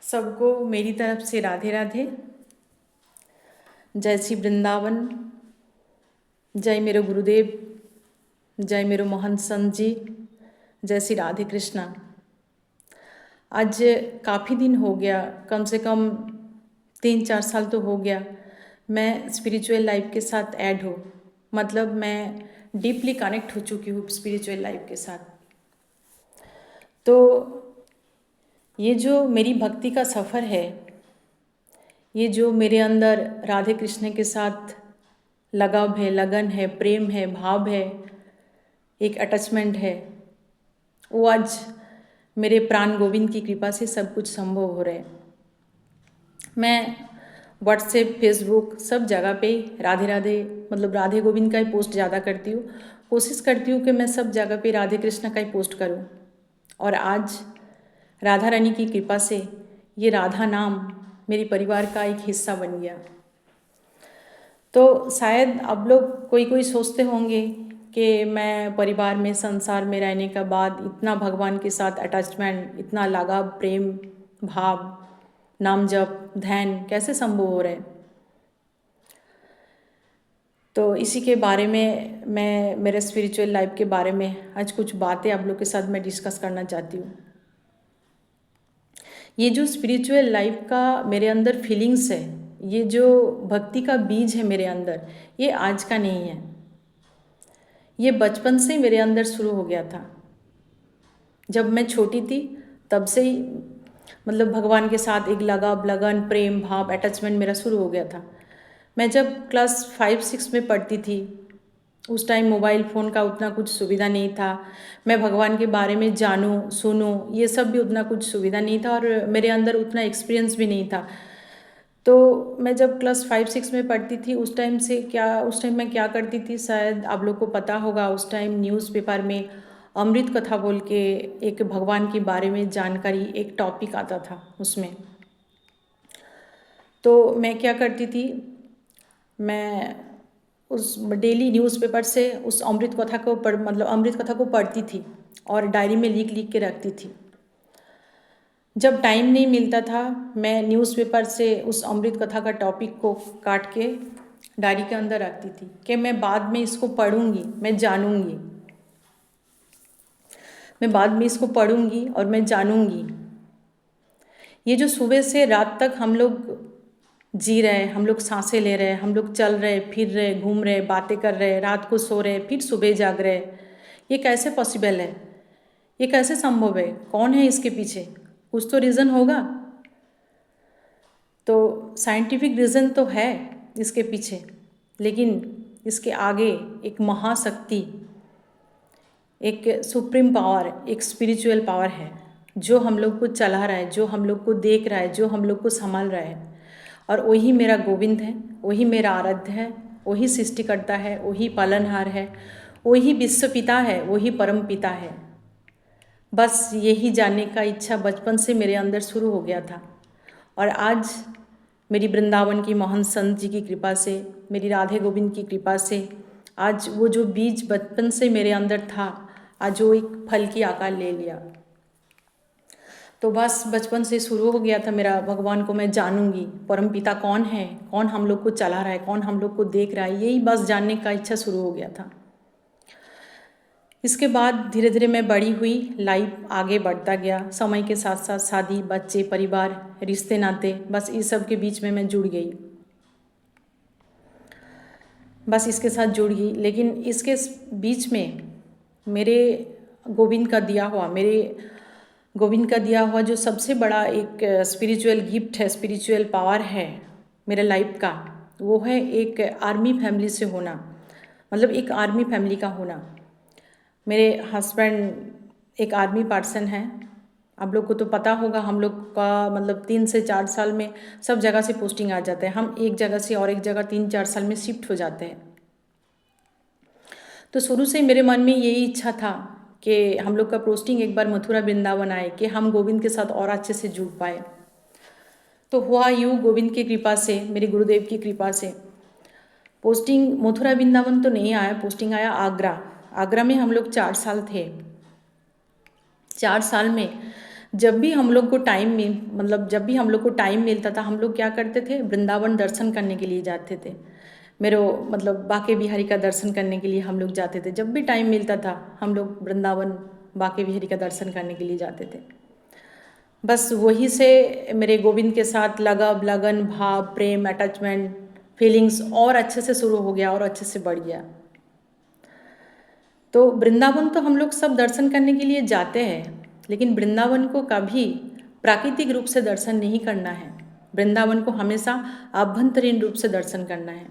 सबको मेरी तरफ से राधे राधे। जय श्री वृंदावन। जय मेरे गुरुदेव। जय मेरे महंत संत जी। जय श्री राधे कृष्णा। आज काफ़ी दिन हो गया, कम से कम 3-4 साल तो हो गया मैं स्पिरिचुअल लाइफ के साथ ऐड हो, मतलब मैं डीपली कनेक्ट हो चुकी हूँ स्पिरिचुअल लाइफ के साथ। तो ये जो मेरी भक्ति का सफ़र है, ये जो मेरे अंदर राधे कृष्ण के साथ लगाव है, लगन है, प्रेम है, भाव है, एक अटैचमेंट है, वो आज मेरे प्राण गोविंद की कृपा से सब कुछ संभव हो रहा है। मैं व्हाट्सएप, फेसबुक सब जगह पे राधे राधे, मतलब राधे गोविंद का ही पोस्ट ज़्यादा करती हूँ। कोशिश करती हूँ कि मैं सब जगह पे राधे कृष्ण का ही पोस्ट करूँ। और आज राधा रानी की कृपा से ये राधा नाम मेरे परिवार का एक हिस्सा बन गया। तो शायद अब लोग कोई सोचते होंगे कि मैं परिवार में, संसार में रहने के बाद इतना भगवान के साथ अटैचमेंट, इतना लगाव, प्रेम, भाव, नाम जप, ध्यान कैसे संभव हो रहे हैं। तो इसी के बारे में मैं मेरे स्पिरिचुअल लाइफ के बारे में आज कुछ बातें आप लोग के साथ मैं डिस्कस करना चाहती हूँ। ये जो स्पिरिचुअल लाइफ का मेरे अंदर फीलिंग्स है, ये जो भक्ति का बीज है मेरे अंदर, ये आज का नहीं है, ये बचपन से मेरे अंदर शुरू हो गया था। जब मैं छोटी थी तब से ही मतलब भगवान के साथ एक लगाव, लगन, प्रेम, भाव, अटैचमेंट मेरा शुरू हो गया था। मैं जब क्लास 5-6 में पढ़ती थी, उस टाइम मोबाइल फ़ोन का उतना कुछ सुविधा नहीं था। मैं भगवान के बारे में जानूं, सुनूं, ये सब भी उतना कुछ सुविधा नहीं था और मेरे अंदर उतना एक्सपीरियंस भी नहीं था। तो मैं जब क्लास 5-6 में पढ़ती थी, उस टाइम मैं क्या करती थी, शायद आप लोग को पता होगा। उस टाइम न्यूज़पेपर में अमृत कथा बोल के एक भगवान के बारे में जानकारी, एक टॉपिक आता था उसमें। तो मैं क्या करती थी, मैं उस डेली न्यूज़पेपर से उस अमृत कथा को अमृत कथा को पढ़ती थी और डायरी में लिख लिख के रखती थी। जब टाइम नहीं मिलता था, मैं न्यूज़पेपर से उस अमृत कथा का टॉपिक को काट के डायरी के अंदर रखती थी कि मैं बाद में इसको पढ़ूंगी, मैं जानूंगी, मैं बाद में इसको पढ़ूंगी और मैं जानूंगी। ये जो सुबह से रात तक हम लोग जी रहे हैं, हम लोग सांसें ले रहे हैं, हम लोग चल रहे, फिर रहे, घूम रहे, बातें कर रहे, रात को सो रहे, फिर सुबह जाग रहे, ये कैसे पॉसिबल है, ये कैसे संभव है, कौन है इसके पीछे, कुछ तो रीज़न होगा। तो साइंटिफिक रीज़न तो है इसके पीछे, लेकिन इसके आगे एक महाशक्ति, एक सुप्रीम पावर, एक स्पिरिचुअल पावर है जो हम लोग को चला रहा है, जो हम लोग को देख रहा है, जो हम लोग को संभाल रहा है। और वही मेरा गोविंद है, वही मेरा आराध्य है, वही सृष्टिकर्ता है, वही पालनहार है, वही विश्व पिता है, वही परम पिता है। बस यही जानने का इच्छा बचपन से मेरे अंदर शुरू हो गया था। और आज मेरी वृंदावन की मोहन संत जी की कृपा से, मेरी राधे गोविंद की कृपा से, आज वो जो बीज बचपन से मेरे अंदर था, आज वो एक फल की आकार ले लिया। तो बस बचपन से शुरू हो गया था मेरा, भगवान को मैं जानूंगी, परम पिता कौन है, कौन हम लोग को चला रहा है, कौन हम लोग को देख रहा है, यही बस जानने का इच्छा शुरू हो गया था। इसके बाद धीरे धीरे मैं बड़ी हुई, लाइफ आगे बढ़ता गया, समय के साथ साथ शादी, बच्चे, परिवार, रिश्ते नाते, बस इस सब के बीच में मैं जुड़ गई, बस इसके साथ जुड़ गई। लेकिन इसके बीच में मेरे गोविंद का दिया हुआ जो सबसे बड़ा एक स्पिरिचुअल गिफ्ट है, स्पिरिचुअल पावर है मेरे लाइफ का, वो है एक आर्मी फैमिली से होना, मतलब एक आर्मी फैमिली का होना। मेरे हस्बैंड एक आर्मी पर्सन है। आप लोग को तो पता होगा, हम लोग का मतलब 3 से 4 साल में सब जगह से पोस्टिंग आ जाता है। हम एक जगह से और एक जगह 3-4 साल में शिफ्ट हो जाते हैं। तो शुरू से मेरे मन में यही इच्छा था कि हम लोग का पोस्टिंग एक बार मथुरा वृंदावन आए, कि हम गोविंद के साथ और अच्छे से जुड़ पाए। तो हुआ यूँ, गोविंद की कृपा से, मेरे गुरुदेव की कृपा से पोस्टिंग मथुरा वृंदावन तो नहीं आया, पोस्टिंग आया आगरा। आगरा में हम लोग 4 साल थे। 4 साल में जब भी हम लोग को जब भी हम लोग को टाइम मिलता था, हम लोग क्या करते थे, वृंदावन दर्शन करने के लिए जाते थे। बांके बिहारी का दर्शन करने के लिए हम लोग जाते थे। जब भी टाइम मिलता था हम लोग वृंदावन बांके बिहारी का दर्शन करने के लिए जाते थे। बस वही से मेरे गोविंद के साथ लगन, भाव, प्रेम, अटैचमेंट, फीलिंग्स और अच्छे से शुरू हो गया और अच्छे से बढ़ गया। तो वृंदावन तो हम लोग सब दर्शन करने के लिए जाते हैं, लेकिन वृंदावन को कभी प्राकृतिक रूप से दर्शन नहीं करना है। वृंदावन को हमेशा आभ्यंतरीण रूप से दर्शन करना है।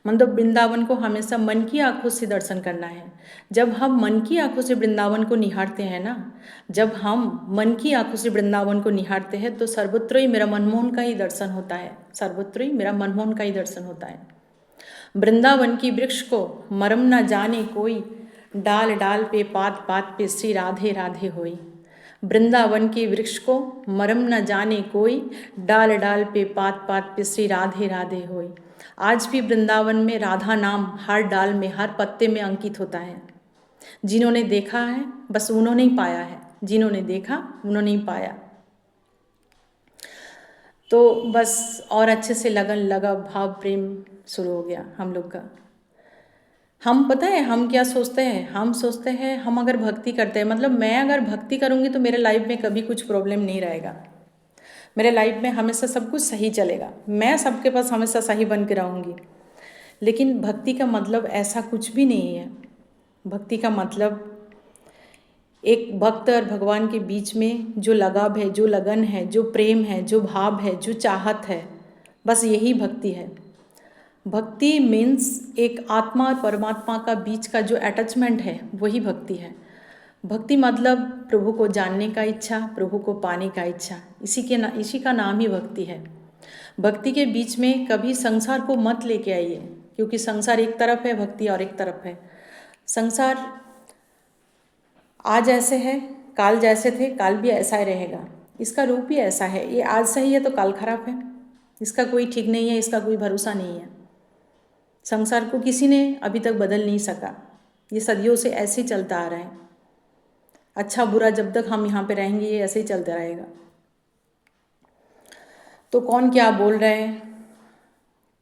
मतलब वृंदावन को हमेशा मन की आंखों से दर्शन करना है। जब हम मन की आंखों से वृंदावन को निहारते हैं ना, जब हम मन की आंखों से वृंदावन को निहारते हैं तो सर्वत्र ही मेरा मनमोहन का ही दर्शन होता है। सर्वत्र ही मेरा मनमोहन का ही दर्शन होता है। वृंदावन की वृक्ष को मरम न जाने कोई, डाल डाल पे पात पात पे श्री राधे राधे होई। वृंदावन के वृक्ष को मरम न जाने कोई, डाल डाल पे पात पात पे श्री राधे राधे होई। आज भी वृंदावन में राधा नाम हर डाल में, हर पत्ते में अंकित होता है। जिन्होंने देखा है बस उन्होंने ही पाया है, जिन्होंने देखा उन्होंने ही पाया। तो बस और अच्छे से लगन लगा, भाव प्रेम शुरू हो गया हम लोग का। हम पता है हम क्या सोचते हैं, हम सोचते हैं हम अगर भक्ति करते हैं, मतलब मैं अगर भक्ति करूँगी तो मेरे लाइफ में कभी कुछ प्रॉब्लम नहीं रहेगा। मेरे लाइफ में हमेशा सब कुछ सही चलेगा, मैं सबके पास हमेशा सही बन के रहूँगी। लेकिन भक्ति का मतलब ऐसा कुछ भी नहीं है। भक्ति का मतलब एक भक्त और भगवान के बीच में जो लगाव है, जो लगन है, जो प्रेम है, जो भाव है, जो चाहत है, बस यही भक्ति है। भक्ति मीन्स एक आत्मा और परमात्मा का बीच का जो अटैचमेंट है वही भक्ति है। भक्ति मतलब प्रभु को जानने का इच्छा, प्रभु को पाने का इच्छा, इसी का नाम ही भक्ति है। भक्ति के बीच में कभी संसार को मत लेके आइए, क्योंकि संसार एक तरफ है, भक्ति और एक तरफ है। संसार आज ऐसे है, काल जैसे थे, काल भी ऐसा ही रहेगा। इसका रूप ही ऐसा है, ये आज सही है तो काल खराब है। इसका कोई ठीक नहीं है, इसका कोई भरोसा नहीं है। संसार को किसी ने अभी तक बदल नहीं सका, ये सदियों से ऐसे ही चलता आ रहा है। अच्छा बुरा जब तक हम यहाँ पे रहेंगे ये ऐसे ही चलता रहेगा। तो कौन क्या बोल रहा है,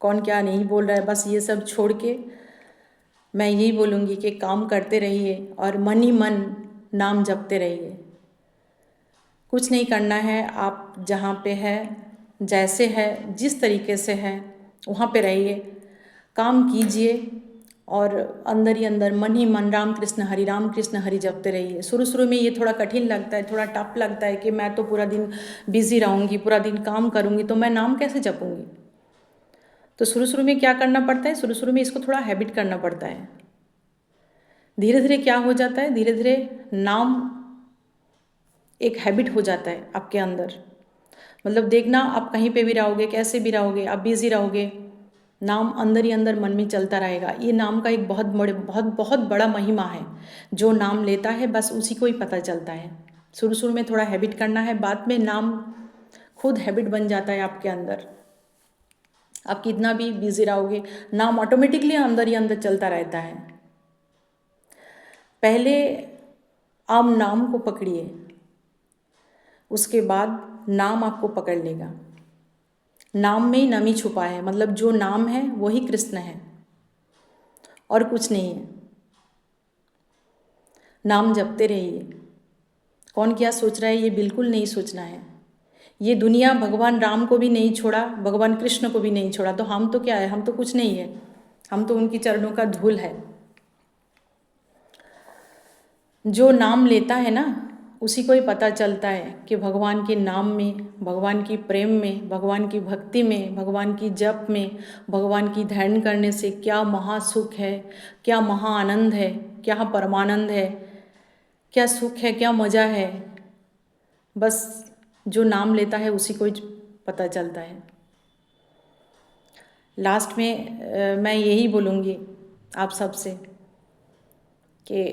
कौन क्या नहीं बोल रहा है, बस ये सब छोड़ के मैं यही बोलूँगी कि काम करते रहिए और मन ही मन नाम जपते रहिए। कुछ नहीं करना है, आप जहाँ पे है, जैसे है, जिस तरीके से है वहाँ पे रहिए, काम कीजिए और अंदर ही अंदर मन ही मन राम कृष्ण हरि जपते रहिए। शुरू में ये थोड़ा कठिन लगता है, थोड़ा टफ लगता है कि मैं तो पूरा दिन बिजी रहूँगी, पूरा दिन काम करूँगी तो मैं नाम कैसे जपूँगी। तो शुरू में क्या करना पड़ता है, शुरू में इसको थोड़ा हैबिट करना पड़ता है। धीरे धीरे क्या हो जाता है, धीरे धीरे नाम एक हैबिट हो जाता है आपके अंदर। मतलब देखना, आप कहीं पे भी रहोगे, कैसे भी रहोगे, आप बिजी रहोगे, नाम अंदर ही अंदर मन में चलता रहेगा। ये नाम का एक बहुत बड़ा महिमा है। जो नाम लेता है बस उसी को ही पता चलता है। शुरू में थोड़ा हैबिट करना है, बाद में नाम खुद हैबिट बन जाता है आपके अंदर। आप कितना भी बिजी रहोगे, नाम ऑटोमेटिकली अंदर ही अंदर चलता रहता है। पहले आप नाम को पकड़िए, उसके बाद नाम आपको पकड़ लेगा। नाम में ही नमी छुपा है, मतलब जो नाम है वही कृष्ण है और कुछ नहीं है। नाम जपते रहिए। कौन क्या सोच रहा है ये बिल्कुल नहीं सोचना है। ये दुनिया भगवान राम को भी नहीं छोड़ा, भगवान कृष्ण को भी नहीं छोड़ा, तो हम तो क्या है, हम तो कुछ नहीं है, हम तो उनकी चरणों का धूल है। जो नाम लेता है ना उसी को ही पता चलता है कि भगवान के नाम में, भगवान की प्रेम में, भगवान की भक्ति में, भगवान की जप में, भगवान की ध्यान करने से क्या महासुख है, क्या महा आनंद है, क्या परमानंद है, क्या सुख है, क्या मज़ा है। बस जो नाम लेता है उसी को ही पता चलता है। लास्ट में मैं यही बोलूँगी आप सबसे कि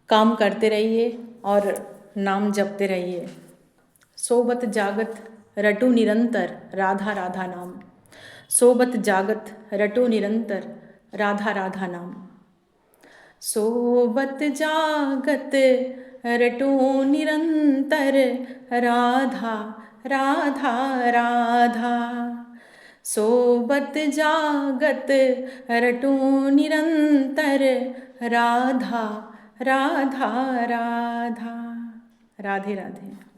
काम करते रहिए और नाम जपते रहिए। सोबत जागत रटो निरंतर राधा राधा नाम। सोबत जागत रटो निरंतर राधा राधा नाम। सोबत जागत रटूं निरंतर राधा राधा राधा। सोबत जागत रटूं निरंतर राधा राधा राधा। राधे राधे।